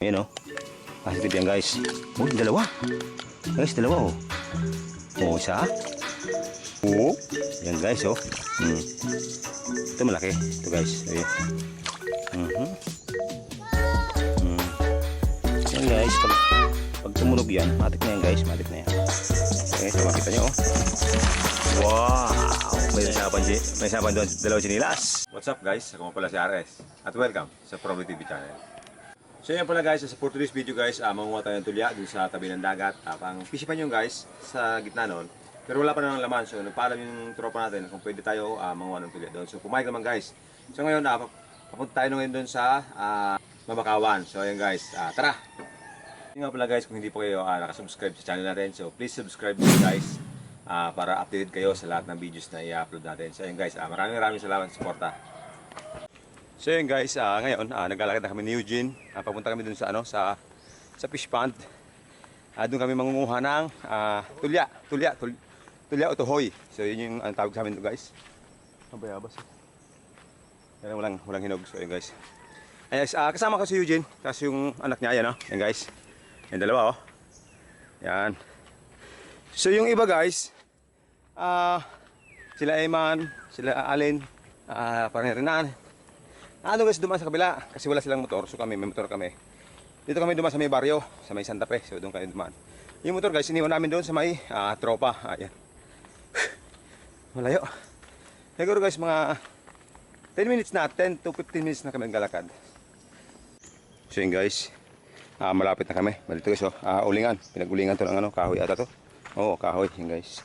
Ayan o. Positive yan guys. Uy, dalawa. Guys, dalawa o. O, isa. O. Yan guys o. Ito malaki. Ito guys. Ayan. Yan guys. Pag tumunog yan, matik na yan guys. Matik na yan. Okay, so makita nyo o. Wow! May sapan doon. Dalawang sinilas. What's up guys? Ako pala si Ares. At welcome sa Probably TV channel. So yan pala guys, for today's video guys, manguha tayo ng tulya dun sa tabi ng dagat. Pang pisipan yun guys, sa gitna nun. Pero wala pa na ng laman, so nagpaalam yung tropa natin kung pwede tayo manguha ng tulya doon. So pumayag naman guys. So ngayon, papunta tayo ngayon doon sa Mabakawan. So ayan guys, tara! Yung nga pala guys, kung hindi po kayo nakasubscribe sa channel natin, so please subscribe guys para updated kayo sa lahat ng videos na i-upload natin. So ayan guys, maraming salamat sa suporta. So yun guys, ngayon naglalakad na kami ni Eugene. Papunta kami dun sa sa fish pond. Doon kami mangunguha ng tulya o tohoy. So yun yung tawag sa amin to guys. Mabayabas. Yan walang hinog. So yun guys. Ayan, kasama ko si Eugene, kasi yung anak niya ayan Yan guys. Yan dalawa Yan. So yung iba guys, sila Eman, sila Alin, parang Renan. Guys, dumaan sa kabila kasi wala silang motor, so kami may motor kami. Dito kami dumaan sa may baryo, sa may Santa Fe, so doon kami dumaan. Yung motor guys, iniwan namin doon sa may tropa. Ayan. Malayo. Siguro guys, mga 10 minutes na, 10 to 15 minutes na kami naglalakad. So yun guys, malapit na kami. Malito guys, ulingan. Pinag-ulingan to ng kahoy ata to. Oo, kahoy, yun guys.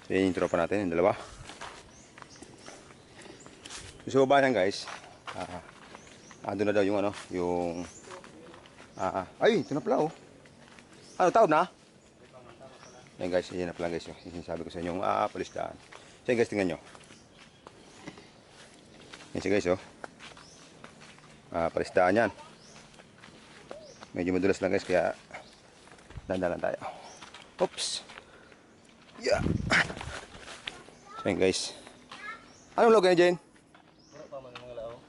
So yun yung tropa natin, yung dalawa. So baba yan guys. Doon na daw yung yung ay, ito na pala taon na? Yan guys, yan na pala guys, yung sinasabi ko sa inyo, palisdaan. So yan guys, tingnan nyo. Yan siya guys, palisdaan yan. Medyo madulas lang guys, kaya dandalan tayo. Oops. Yeah. So yan guys. Anong log yan, Jane?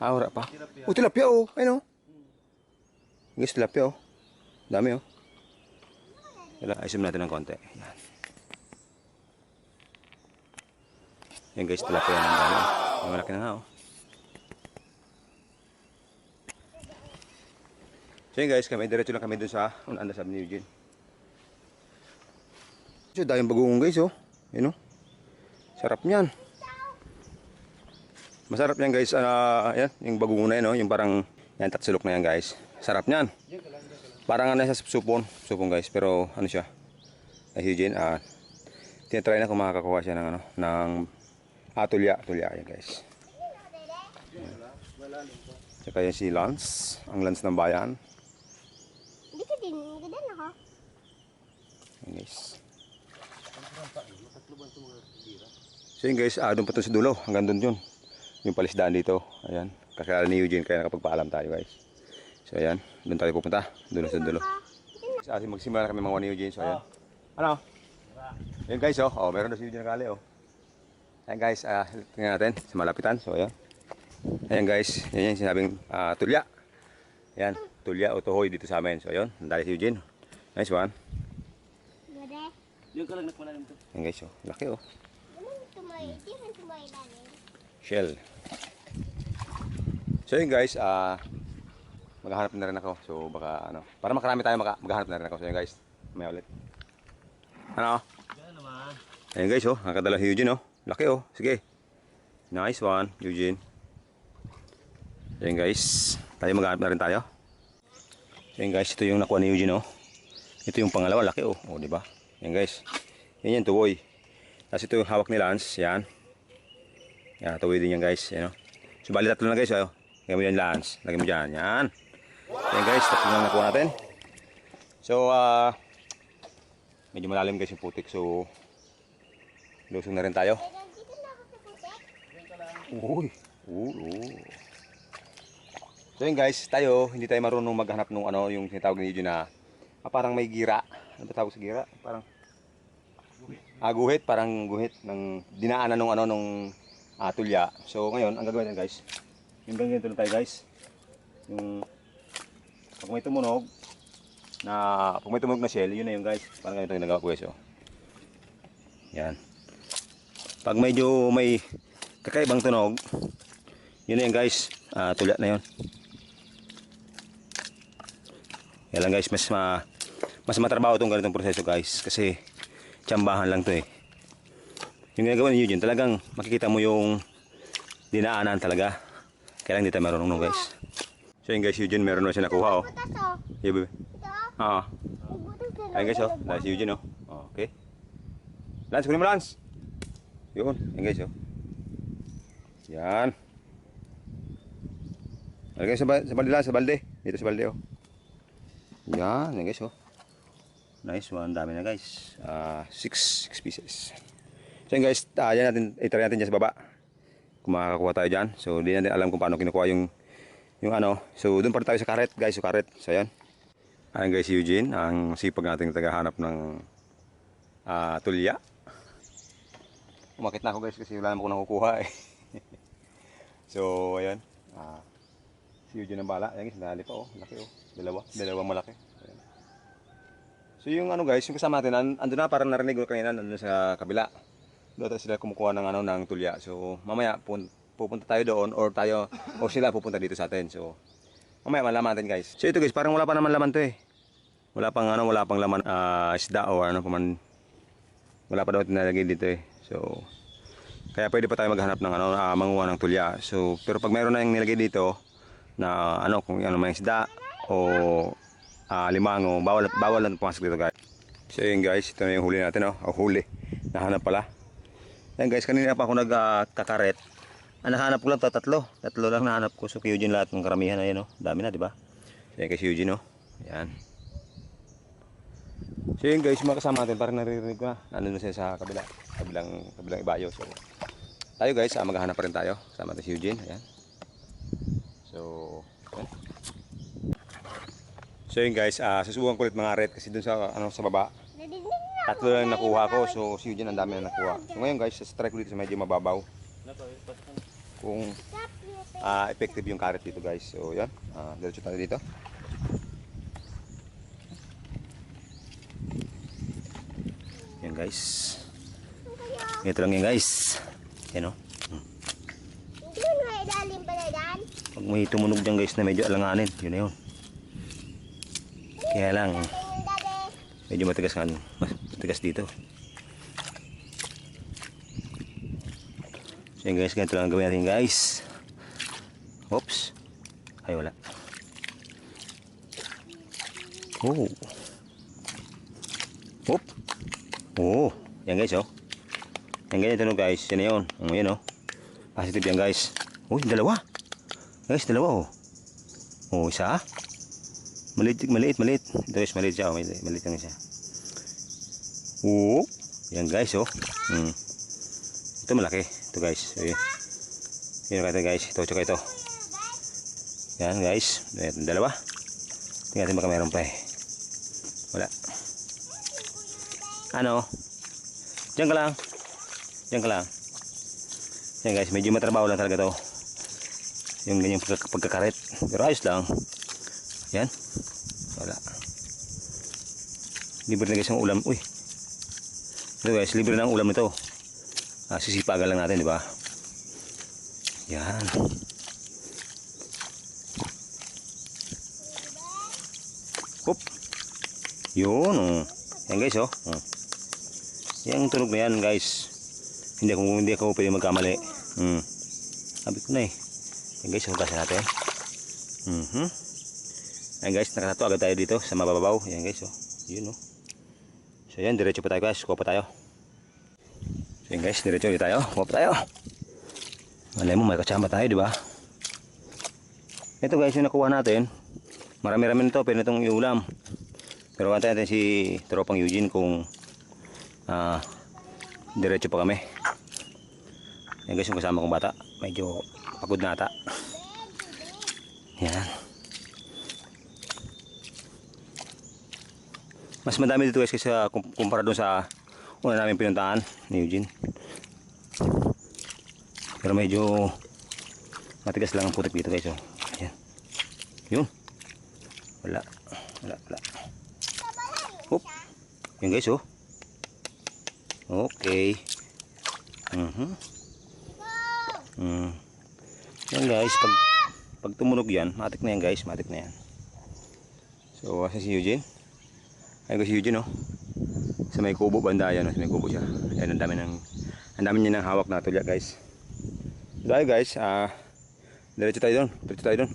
Wala pa. Tilapia ayun Guys, tilapia Dami Ayusin natin ng konti. Yan. Yan guys, tilapia ng dami. May malaki na nga So yan guys, diretso lang kami dun sa unanda sabi ni Eugene. So dahil bagong guys Ayun Sarap niyan. Masarap yan guys, yan, yung bagong na yan, yung parang yan, tatsulok na yan guys. Sarap niyan. Parang sa supon guys, pero siya. Eugene, tinatry na kung makakakuha siya ng tulya yan guys. Saka yan si Lance, ang Lance ng bayan. Dito din, ganda na Yan guys. So yun guys, doon pa to sa dulo, hanggang doon yun. Yung palisdaan dito, ayan. Kakilala ni Eugene, kaya nakapagpaalam tayo guys. So ayan, doon tayo pupunta, doon sa dulo. Kasi magsimula na kami mga ni Eugene, so ayan. Ayan guys, meron na si Eugene nakali Ayan guys, tingnan natin sa malapitan, so ayan. Ayan guys, yan yung sinabing tulya. Ayan, tulya o tohoy dito sa amin. So ayan, nandali si Eugene. Nice one. Yung ka lang nakmalalim to. Ayan guys, laki tumay shell. So yun guys, maghahanap na rin ako. So baka para makarami tayo maghahanap na rin ako. So yun guys, may ulit. Yan naman. Ayun guys, nakadala si Eugene Laki sige. Nice one, Eugene. Ayun guys, tayo maghahanap na rin tayo. Ayun guys, ito yung nakuha ni Eugene Ito yung pangalawa, laki di ba? Ayun guys. Yan yung tuwoy. Tapos ito yung hawak ni Lance, yan. Yan, tuwoy din yan guys, So bali tatlo na guys, lagyan mo yan Lance, lagyan mo dyan, yan. Yan guys, tatlo na nakuha natin. So, medyo malalim guys yung putik, so lusong na rin tayo. Uy. So yun guys, hindi tayo marunong maghanap nung yung tinatawag ni Eugene na parang may gira. Ano ba tawag sa gira? Parang guhit, parang guhit ng dinaanan nung tulya. So ngayon, ang gagawin natin guys, yung ganyan tulong tayo guys. Yung Pag may tumunog na shell, yun na yun guys. Parang ganito yung nagawa ko guys. Oh. Yan. Pag medyo may kakaibang tunog, yun na yun guys. Tulya na yun. Yan lang guys, mas matrabaho itong ganitong proseso guys. Kasi tsambahan lang to eh. Yung ginagawa ni Eugene, talagang makikita mo yung dinaanan talaga. Kaya lang di tayo marunong guys. So yun guys, Eugene meron na siya nakuha oh. Butas oh. Yeah, baby. Ito. May Butas na Ayun guys oh, dahil si Eugene oh. Okay. Lance, kunin mo Lance. Yun, ayun guys oh. Yan. Lagay sa balde lang, sa balde. Dito sa balde oh. Yan, ayun guys oh. Nice one, dami na guys. 6 pieces. So yun guys, yan natin, itry natin dyan sa baba. Kung makakakuha tayo dyan. So di natin alam kung paano kinukuha yung ano. So doon pa rin tayo sa karet guys, sa karet. So yan. Ayan guys si Eugene, ang sipag nating tagahanap ng tulya. Umakit na ako guys kasi wala naman ako nakukuha eh. So ayan. Si Eugene ang bala. Ayan guys, dali pa oh. Laki oh. Dalawang malaki. Ayan. So yung ano guys, yung kasama natin, andun na parang narinig ko kanina nandun sa kabila. Doon sila kumukuha ng ng tulya. So mamaya pupunta tayo doon or sila pupunta dito sa atin. So mamaya malaman natin guys. So ito guys, parang wala pa naman laman to eh. Wala pang laman isda o ano pa man. Wala pa daw tinalagay dito eh. So kaya pwede pa tayo maghanap ng manguha ng tulya. So pero pag mayroon na yung nilagay dito na kung may isda o limango, bawal lang pumasok dito guys. So yun guys, ito na yung huli natin oh. Huli. Nahanap pala. Yan guys, kanina pa ako nagkakaret. Nahanap ko lang tatlo lang nahanap ko. So kay Eugene lahat ng karamihan na yun oh. Dami na, di ba? Yan kay Eugene oh. Yan. So yun guys, mga kasama natin, parang naririnig ko na. Nandun siya sa kabilang ibayo. So tayo guys, maghahanap pa rin tayo. Kasama natin si Eugene. Ayan. So yan. So yun guys, susubukan ko ulit mga ret kasi dun sa sa baba. Tatlo lang nakuha ko, so si Eugene ang dami na nakuha. So ngayon guys, sa strike ulit sa medyo mababaw. Kung effective yung karet dito guys. So yan, diretso tayo dito. Yan guys. Ito lang yan guys. Yan o. Hindi mo ilalim pala yan. Pag may tumunog dyan guys na medyo alanganin, yun na yun. Kaya lang, medyo matigas nga, matigas dito. So yun guys, ganito lang gawin natin guys. Oops. Ay wala. Oh. Oop. Oh. Yan guys oh. Yan ganyan tunog guys. Yan na yun. Yan oh. Positive yan guys. Oh, dalawa. Guys, dalawa oh. Oh, isa. Maliit. Ito guys, maliit siya oh. Maliit lang siya. Oh. Yan guys oh. Ito malaki. Ito guys. So, yun kaya guys. Ito tsaka ito. Yan guys. Dalawa. Tingnan natin baka meron pa eh. Wala. Ano? Diyan ka lang. Yan guys, medyo matrabaho lang talaga to. Yung ganyang pagkakaret. Pero ayos lang. Yan. Wala. Libre na guys ang ulam. Uy. Ito guys, libre na ang ulam nito. Sisipagan lang natin, di ba? Yan. Hop. Yun oh. Yan guys oh. Yang tunog na yan guys. Hindi ako pwede magkamali. Sabi ko na eh. Yan guys, hugasan natin. Yan guys, nakatato agad tayo dito sa mababaw. Yan guys oh. Yun oh. So yan, diretso pa tayo guys. Kuha pa tayo. So yan guys, diretso ulit tayo. Kuha pa tayo. Malay mo, may kasama tayo, di ba? Ito guys, yung nakuha natin. Marami-rami nito, pero itong iulam. Pero kantayin natin si tropang Eugene kung diretso pa kami. Yan guys, yung kasama kong bata. Medyo pagod na ata. Yan. Mas madami dito guys kasi kumpara doon sa una namin pinuntahan ni Eugene. Pero medyo matigas lang ang putik dito guys. Oh. Ayan. Yun. Wala. Oop. Yan guys, oh. Okay. Yan guys, pag tumunog yan, matik na yan guys, matik na yan. So, asa si Eugene? Ayun guys, si Eugene, oh. Sa may kubo banda yan, oh. Sa may kubo siya. Ayan, ang dami niya ng hawak na tulya guys. So, ayun guys, diretso tayo doon.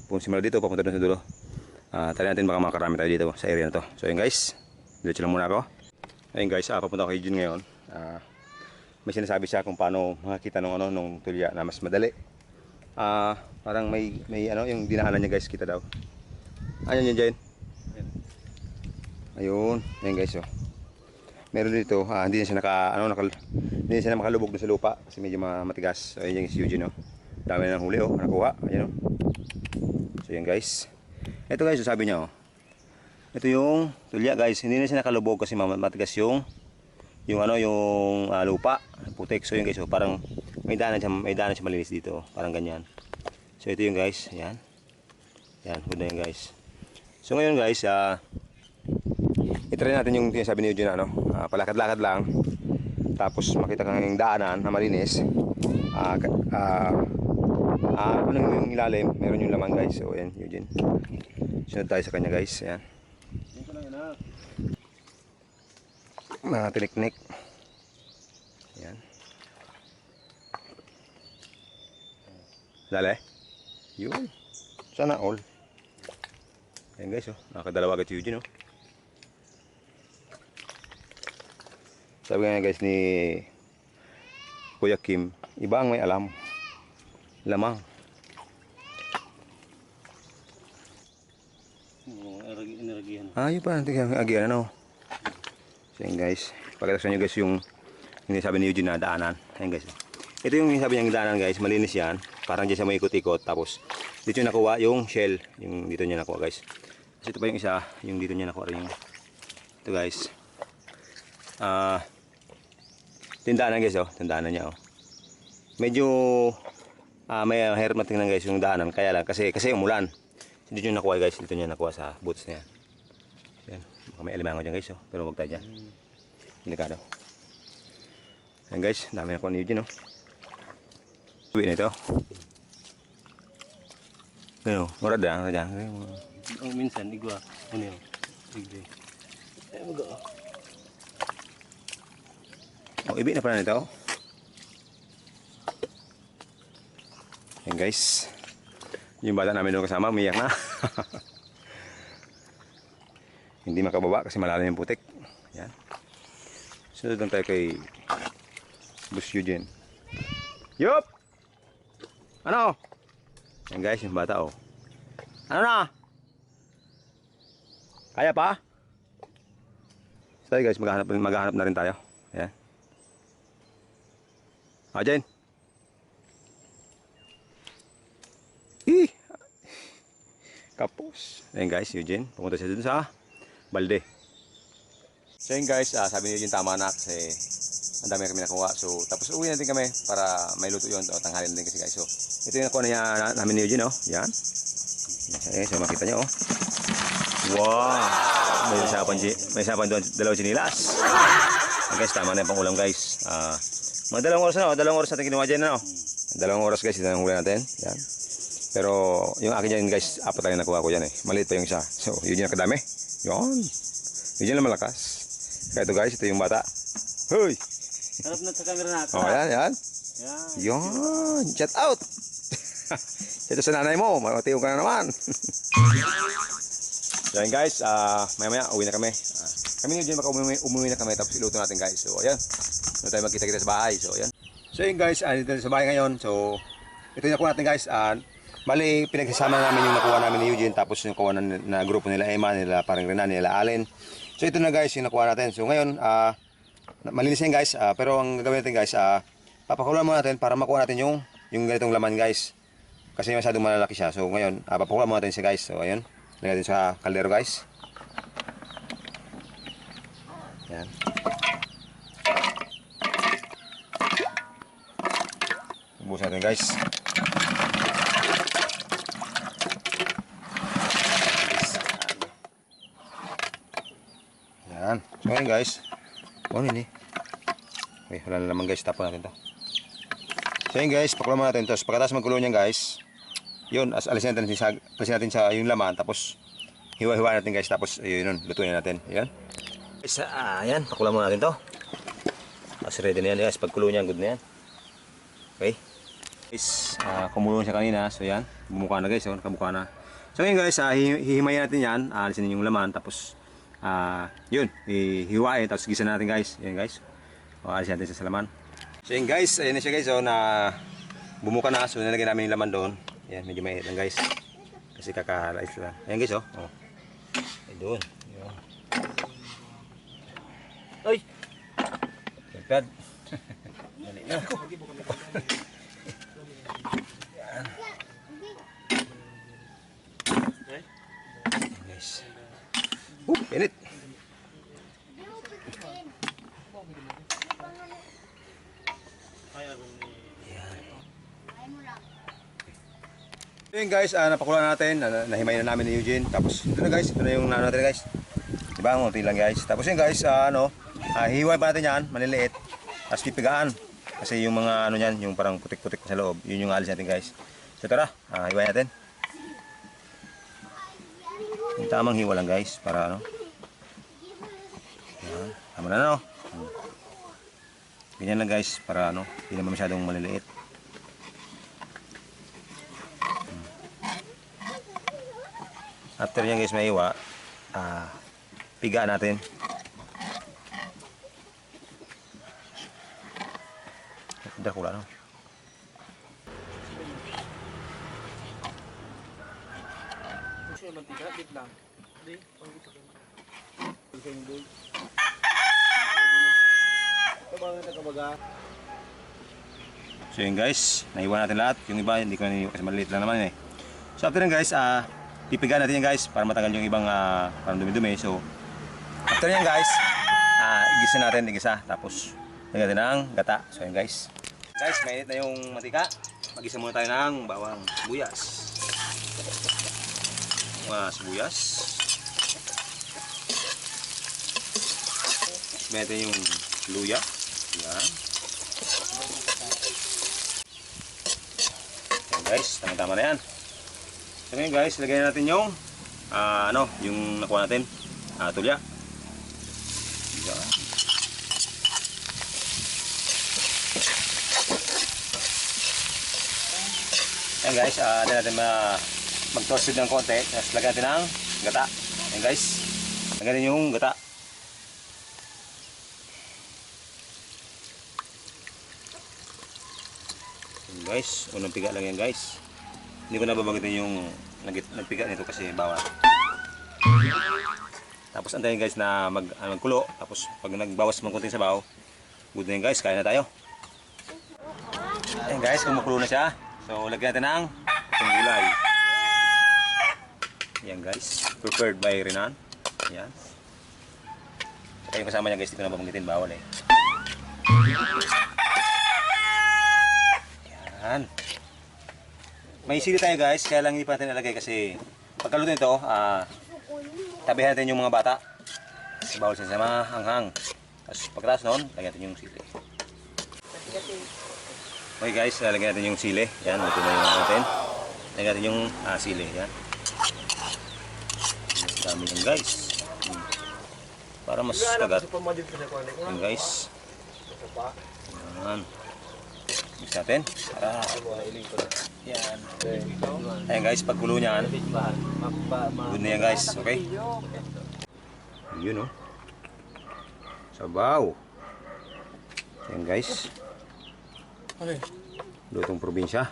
Kung simula dito, papunta doon sa dulo. Try natin baka makarami tayo dito sa area na to. So, ayun guys, diretso lang muna ako. Ayun guys, papunta ako kay Eugene ngayon. May sinasabi siya kung paano makakita nung tulya na mas madali. Parang may yung dinaanan niya guys, kita daw. Ayan yun dyan. Ayun guys, oh. Meron dito, hindi na siya hindi na siya makalubog doon sa lupa kasi medyo matigas. So ayun yung si Eugene, oh. Dami na ng huli, oh, nakuha. Ayun, oh. So yun guys. Ito guys, sabi niya, oh. Ito yung tulya guys, hindi na siya nakalubog kasi matigas yung lupa, putik. So yun guys, oh, parang may daanan siya malinis dito, oh. Parang ganyan. So ito yung guys, yan. Yan, good na yun guys. So ngayon guys, itry natin yung sabi ni Eugene, palakad-lakad lang. Tapos makita kang yung daanan na malinis. Yung ilalim, meron yung laman guys. So ayan, Eugene. Sunod tayo sa kanya guys, ayan. Mga tinik-nik. Ayan. Dali. Yun. Sana all. Ayan guys, oh. Nakakadalawa agad si Eugene, oh. Sabi nga guys ni Kuya Kim, iba ang may alam. Lamang. Yun pa, agian ano. So yun guys, pakita sa inyo guys yung sabi ni Eugene na daanan. Ayan guys. Ito yung sabi niyang daanan guys, malinis yan. Parang dyan siya may ikot-ikot. Tapos dito niya nakuha yung shell. Yung dito niya nakuha guys. Kasi ito pa yung isa, yung dito niya nakuha rin yung ito guys. Tindaanan guys, oh. Tindaanan niya, oh. Medyo may hirap na tingnan guys yung daanan. Kaya lang kasi umulan. Dito niya nakuha guys, dito niya nakuha sa boots niya. Yan. Baka may alimango dyan guys, oh. Pero huwag tayo dyan. Delikado. Ayan guys, dami na ko ni Eugene, oh. Uwi na ito. Ano, murad na dyan. Oh, minsan, igwa. Ano yun? Igwa. Ay, mag-o. Oh, ibig na pala nito. Ayan guys. Yung bata namin doon kasama, umiyak na. Hindi makababa kasi malalim yung putik. Ayan. Sunod lang tayo kay Boss Eugene. Yup! Ano? Ayan guys, yung bata, oh. Ano na? Kaya pa? So guys, maghahanap na rin tayo. Ayan. Jen. Kapos. Ayan guys, Eugene. Pumunta siya dun sa balde. So yun guys, sabi ni Eugene tama na kasi ang dami kami nakuha. So tapos uwi natin kami para may luto yun. O tanghalin din kasi guys. So ito yung nakuha na namin ni Eugene, oh. Yan. Ayan, so makita nyo, oh. Wow. May sapan doon, dalawang sinilas. Ayan guys, tama na yung pangulam guys. Mga dalawang oras natin ginawa dyan, ano? Dalawang oras guys, ito na huli natin. Yan. Pero yung akin dyan guys, apat lang nakuha ko dyan, eh. Maliit pa yung isa. So yun yung nakadami. Yun. Yun lang malakas. Kaya ito guys, ito yung bata. Hoy! Harap na sa camera natin. Oh, yan. Yan. Yun. Shout out! Ito sa nanay mo, matiyong ka na naman. So yan guys, maya uwi na kami. Kami nga dyan umuwi na kami tapos iluto natin guys. So ayan, doon tayo magkita-kita sa bahay. So ayan. So yun guys, dito sa bahay ngayon. So ito yung nakuha natin guys. Bali pinagsasama namin yung nakuha namin ni Eugene. Tapos yung nakuha na grupo nila Emma, nila parang Renan, nila Allen. So ito na guys yung nakuha natin. So ngayon, malinis yan guys. Pero ang gagawin natin guys, papakulan muna natin para makuha natin yung ganitong laman guys. Kasi masyadong malalaki siya. So ngayon, papakulan muna natin siya guys. So ayun, lagyan natin sa kaldero guys. Yan. Ubusin natin guys. Yan. So ngayon guys. Ano yun eh. Okay, wala na naman guys. Tapon natin to. So yun guys, pakulo muna natin to. So, pagkatapos magkulo niyan guys, yun, alisin natin sa yung laman. Tapos hiwa-hiwa natin guys. Tapos yun, lutuin natin. Yan. Guys, yan. Pakulo muna natin to. Tapos ready na yan guys. Pagkulo niyan, good na yan. Okay. Guys, kumulo siya kanina. So yan, bumuka na guys. So, nakabuka na. So ngayon guys, hihimayin natin yan. Alisin yung laman. Tapos yun, hiwain. Tapos gisa natin guys. Yan guys. Alisin natin sa laman. So yun guys, ayan na siya guys. So na bumuka na. So nilagay namin yung laman doon. Yan, medyo mahit lang guys. Kasi kakalais lang. Ayan guys, oh. Ay doon. Yan. Ay! Pad. Dali na. Guys. Init. Yun guys, napakulan natin, nahimayin na namin ni Eugene. Tapos ito na guys, ito na yung natin guys. Diba, ngunti lang guys. Tapos yun guys, hihiway pa natin yan, maliliit. Tapos pipigaan. Kasi yung mga ano yan, yung parang putik-putik sa loob, yun yung alis natin guys. So tara, hiway natin. Yung tamang hiwa lang guys, para ano. Yan, tama na no. Ganyan lang guys, para ano, hindi naman masyadong maliliit. After yan guys, maiwa, pigaan natin. Udah kulang. So yun guys, naiwan natin lahat. Yung iba hindi ko na kasi maliit lang naman eh. So after yan guys, pipigaan natin yan guys para matanggal yung ibang parang dumi-dumi. So after yan guys, igisa natin, tapos lagyan natin ng gata. So yun guys. Guys, mainit na yung mantika. Mag-isa muna tayo ng bawang sibuyas. Mga sibuyas. Mainit na yung luya. Yan. Yan guys, tama-tama na yan. So ngayon guys, lagyan natin yung yung nakuha natin, tulya. Yan. Yan guys, natin mag-toasted ng konti. Tapos lagyan natin ng gata. Yan guys, lagyan natin yung gata. Yan guys, unang piga lang yan guys. Hindi ko na babagitin yung nagpiga nito kasi bawal. Tapos antayin guys na magkulo. Tapos pag nagbawas ng konting sabaw, good na yan guys, kaya na tayo. Yan guys, kumukulo na siya. So, lagyan natin ng itong gulay. Yan guys, prepared by Renan. Yan. Saka yung kasama niya guys, hindi ko na babanggitin, bawal eh. Yan. May sili tayo guys, kaya lang hindi pa natin nalagay kasi pagkaluto nito, tabihan natin yung mga bata. Kasi bawal siya sa mga hanghang. Tapos pagkatapos noon, lagyan natin yung sili. Okay guys, lalagyan natin yung sili. Yan, ito na yung natin. Lagyan natin yung sili. Yan. Dami yan guys. Para mas tagat. Yan guys. Yan. Mix natin. Para. Yan. Ayan guys, pagkulo niyan. Good na yan guys. Okay. Yun oh. Sabaw. Yan guys. Lutong probinsya.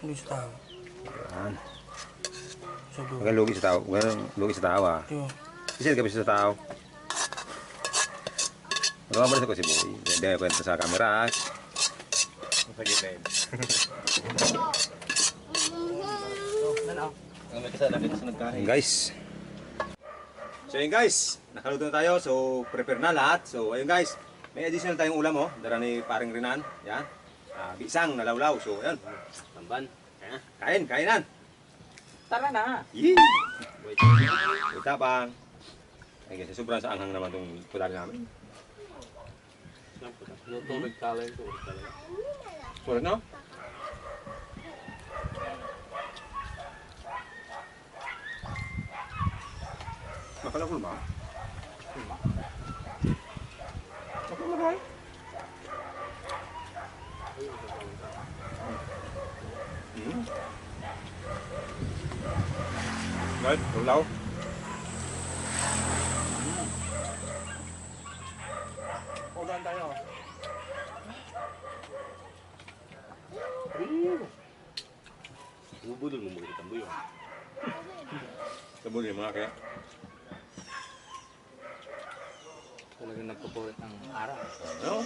Yan. Huwag lugi sa tao. Huwag lugi sa tao ah. Kasi ka sa tao. Magkamabalas ako si Boy. Hindi ko kwenta sa camera ah. Yan guys. So yun guys, nakaluto na tayo. So prepare na lahat. So ayun guys, may additional tayong ulam oh. Dara ni paring Renan. Yan. Bisang na lawlaw. So yan. Tamban. Kainan. Tara na. Yee. Wait tapang. Ay guys, sobrang sa anghang naman itong pudali namin. Luto nagkalay ito. Sulit no? Makalakul ba? Makalakul ba? Guys, tulaw. Ulan tayo. Bubudol mo mga tamboy. Sabon yung mga kaya. Talagang nagpupulit ng araw. No?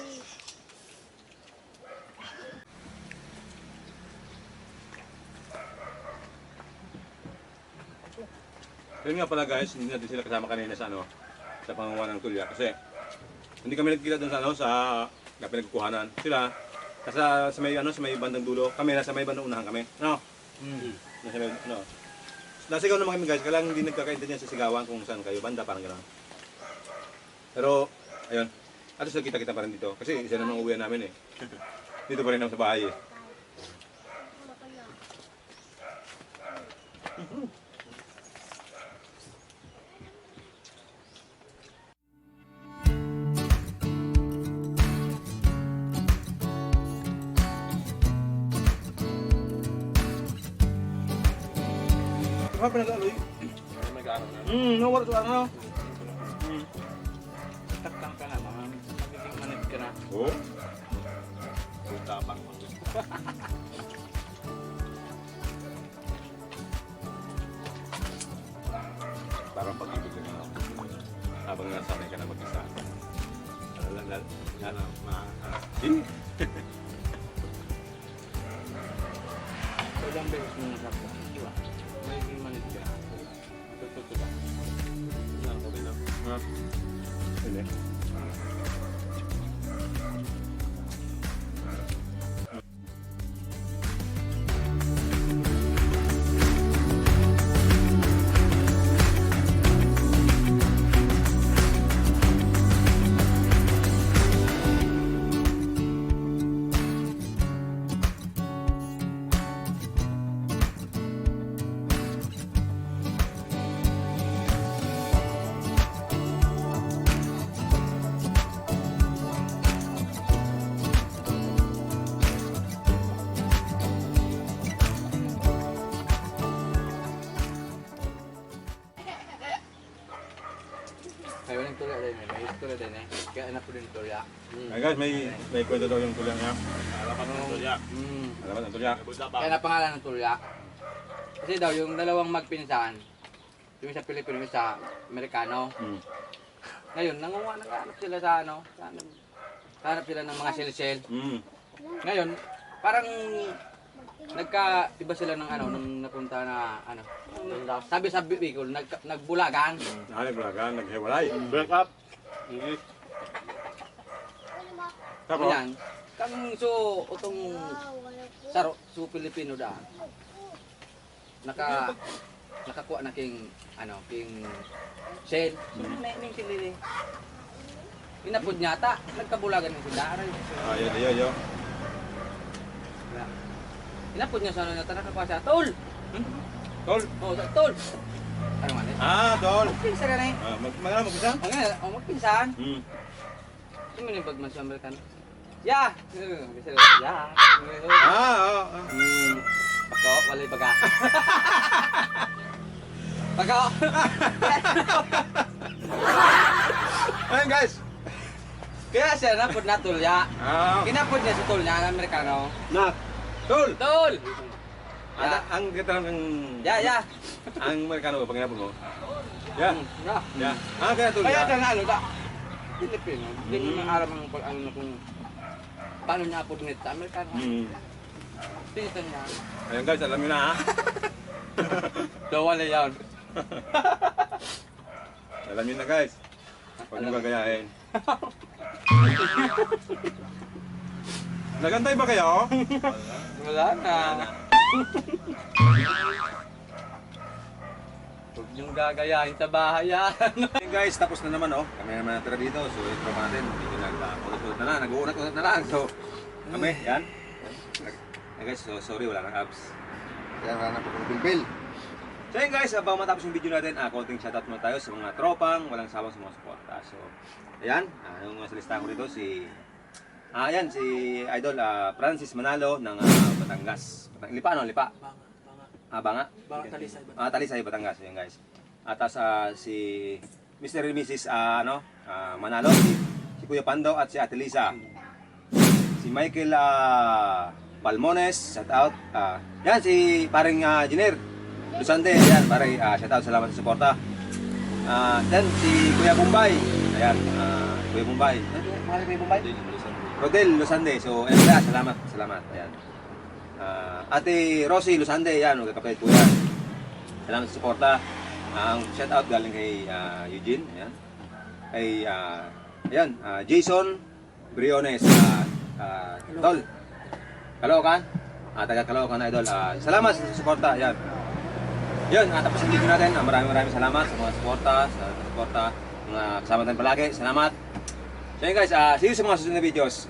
Yun nga pala guys, hindi natin sila kasama kanina sa ano, sa pangawa ng tulya kasi hindi kami nagkita doon sa ano sa pinagkukuhanan. Sila sa may ano sa may bandang dulo, kami nasa may bandang unahan kami. No. Nasa may ano. Nasigaw naman kami guys, kaya lang hindi nagkakaintindihan sa sigawan kung saan kayo banda parang gano'n. Pero ayun, at least kita pa rin dito kasi isa naman uwian namin eh. Dito pa rin ako sa bahay eh. Ano pa nag-aloy? May gaano na. Nawala sa ano? Takang ka na, mga magiging manit ka na. Oo. Tapang mo. Parang pag-ibig ka na. Habang nasanay ka na mag-isa. Ilang beses mo nasakta. Diba? Magiging manit ka. Tututo ka. Yan, okay lang. Hindi. May walang tulya din eh. May tulya din eh. Kaya anak ko din tulya. Ay guys, may kwento daw yung tulya niya. Alaman ng tulya. Alamat ang tulya. Kaya napangalan ng tulya. Kasi daw yung dalawang magpinsan, yung sa Pilipino, yung sa Amerikano. Ngayon, naghahanap sila sa ano, hanap sila ng mga sel-sel. Ngayon, parang nagka-iba sila ng ano, nung napunta na ano. Sabi sa Bicol, nagbulagan. Naglagan, naghiwalay. Break up. English. Tapos, Yan. Kang so utong saro su Pilipino da. Nakakuha na king ano, king sel. So may silili. Inapod nyata, nagkabulagan ng sila. yo. Inapod niya sa ano nyata nakakuha siya. Tol. Tol. Oh, tol. Ano man eh? Tol. Pinsan ka na eh. Mag-isa? Magpinsan. Sino yung bagman sa Amerikano? Ya! Ya! Pagkao, walay baga. Pagkao! Ayun guys. Kaya siya napod na tulya. Kinapod niya sa tulya ng Amerikano. Tol. Tol! Ada ang kita ng Ya! ang Amerikano pag ginapon mo. Ya. Ya! Kaya tol. Kaya siya na ano da? Pilipino. Hindi mo alam ang ano na kung paano niya apod nito sa Amerikano. Pinito niya. Ayun guys, alam niyo na ha. Dawa na yan. Alam niyo na guys. Huwag niyo gagayahin. Nagantay ba kayo? Wala na. Yung gagayahin sa bahay yan. Ayun guys, tapos na naman oh. Kami naman natira dito. So yung tropa natin, dito nag-ulit na lang, nag-uunat-unat na lang. So kami, yan. Guys, so sorry, wala nang abs. Kaya nga na po ng bilbil. So yun guys, bago matapos yung video natin, konting shoutout muna tayo sa mga tropang walang sawang sa mga suporta. So, ayan, yung sa listahan ko dito, si Idol Francis Manalo ng Batangas. Lipa, ano? Lipa? Banga? Talisay, Batangas. Yun guys. At si Mr. and Mrs. Manalo, si Kuya Pando at si Ate Lisa. Si Michael Palmones, shout out. Yan, si paring Jenner Lusande, yan, paring shout out, salamat sa suporta. Then si Kuya Bombay, ayan, Kuya Bombay. Ano Kuya Bombay? Rodel Lusande, so ayan, salamat, ayan. Ate Rosie Lusande, yan, magkakapatid po yan. Salamat sa suporta. Ang shout out galing kay Eugene, ayan. Kay, ayan, Jason Briones, Tol. Caloocan, taga Caloocan Idol. Salamat sa suporta, ayan. Yun, tapos ang video natin. Maraming salamat sa mga suporta, mga kasama natin palagi. Salamat. So yun guys, see you sa mga susunod na videos.